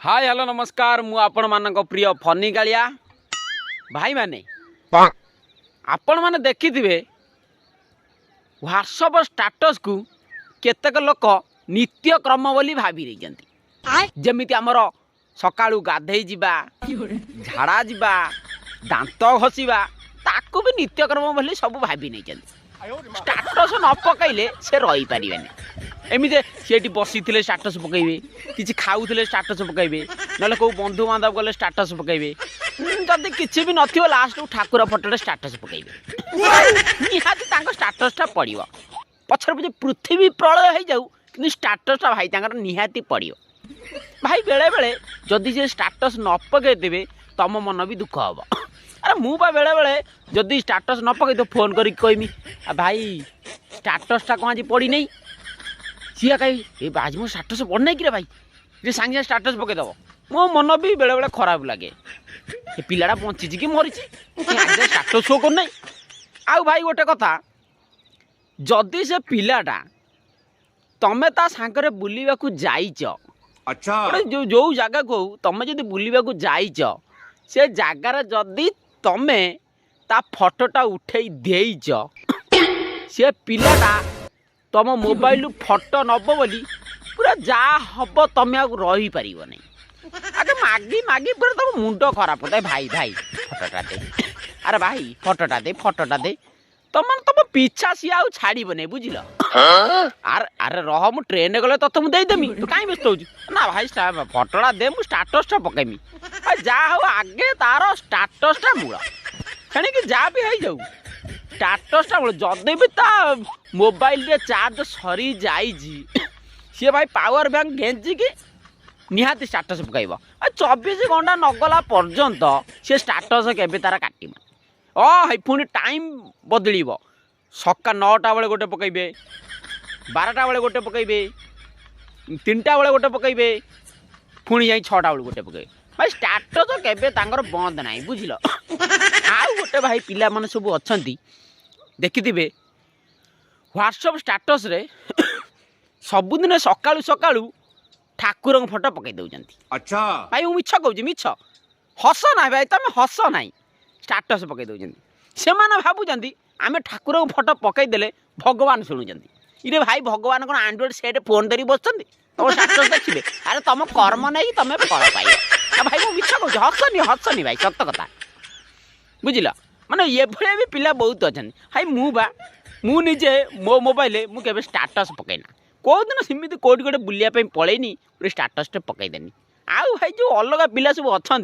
Hi hello नमस्कार मु आपण मानक प्रिय फनी कालिया भाई माने आपण माने देखिथिबे व्हाट्सएप स्टेटस को केतेक लोक नित्य क्रम बोली भाबी रहिजंती जेमिति हमर सकाळू गाधेई जिबा झाड़ा जिबा दांत घसीबा ताकू भी नित्य क्रम बोली सब भाबी नै जंती स्टेटस न पकाइले से रही पारिबेनी एमती सीटी बसी थे स्टाटस पकड़े कि खाऊे स्टाटस पकड़े ना कौ बंधु बांधव गले स्टाटस पकड़े जदि किसी भी नथिबो लास्ट ठाकुर फोटो स्टाटस पकड़े निहाती स्टाटसटा पड़ो पछर पछे पृथ्वी प्रलय हो जाऊ कि स्टाटसटा भाई निहाती पड़ो भाई बेले बेले जदि से स्टाटस न पकईदेवे तुम मन भी दुख हम अरे मुझे बेले बेले जदि स्टाटस न पकई तो फोन कर कहमी भाई स्टाटसटा कौन आज पड़ी नहीं सी कहीं आज मो स्टाटस पढ़ना कि भाई ये सांगे स्टाटस पकईदेव मो मन भी बेले बेले खराब लगे ये पिलाटा बंची कि मरी स्टाटस शो करना आउ भाई गोटे कथा जदि से पिलाटा तमें ता सांगरे बुलवा को जाइच अच्छा जो जो जगह को तमें जदि बुलवा को जाइच से जगार जदि तमें ता फोटोटा उठे देइच से पिलाटा तुम मोबाइल फोटो नब बोली पूरा जा हम तुम रही पार नहीं आगे मागी मागी पूरा तुम मुंड खराब होता है भाई भाई फोटोटा दे अरे भाई फोटोटा दे तुम तुम पीछा सी आउ छाड़ब नहीं बुझल अरे रह मु ट्रेन गले तो मुझे देदेमी तू कहीं व्यस्त हो ना भाई फोटोटा दे मुझे स्टाटसटा पकेमी जा हो आगे तार स्टाटसटा मूल तेणिक जा भी हो जाऊ स्टाटसटा मूल जदि भी ता मोबाइल रे चार्ज सरी जाइजी सी भाई पावर बैंक घेंचिकी निहाती स्टाटस पकईब 24 घंटा नगला पर्यंत सी स्टाटस केबे तार काटमा है पुणी टाइम बदल सका 9टा बेले गोटे पकईबे 12टा बेले गोटे पकईबे 3टा बेले गोटे पकईबे पुणी जाई 6टा बेले गोटे पकईबे भाई स्टाटस केबे तांगर बंद नहीं बुझल आउ गोटे भाई पिला माने सब अछंती देखिथिबे व्हाट्सएप स्टेटस रे सबुदिन सकाळू सकाळू ठाकुर फोटो पकई दउजंती अच्छा भाई मु मिछ कहूँ मिछ हस ना भाई तुम हस ना स्टेटस पकई दउजंती से माने भाबुजंती आमे ठाकुर फोटो पकई देले भगवान शुणुजंती इरे भाई भगवान कोन एंड्रॉइड सेट फोन धरी बसचंती तुम स्टेटस देखिबे अरे तुम कर्म नहीं तुम फल पाइब भाई मु मिछ कहूँ हसनी भाई सत कथा बुझिल माने ये भले भी पिला बहुत अच्छा भाई मु निजे मो मोबाइल मु केबे स्टेटस पकईना कौ दिन सेमती कौटी गोटे बुलायापी पलैनी पूरे स्टेटसटे पकईदेनी आउ भाई जो अलग पिला सब अच्छा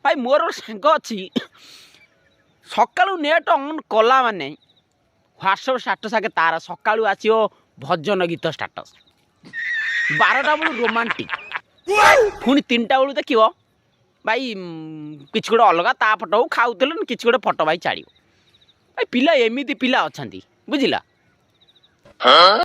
भाई मोर सांग अच्छी सकाळू नेट ऑन कला माने व्हाट्सएप स्टेटस आगे तार सकाळू आसो भजन गीत स्टेटस 12टा बेलू रोमांटिक पुणी 3टा बेलू देख भाई किसी गोटे अलग ता फोटो खाऊल किसी गोटे फोटो भाई छाड़ भाई पिला एमती पिला अच्छा बुझिला।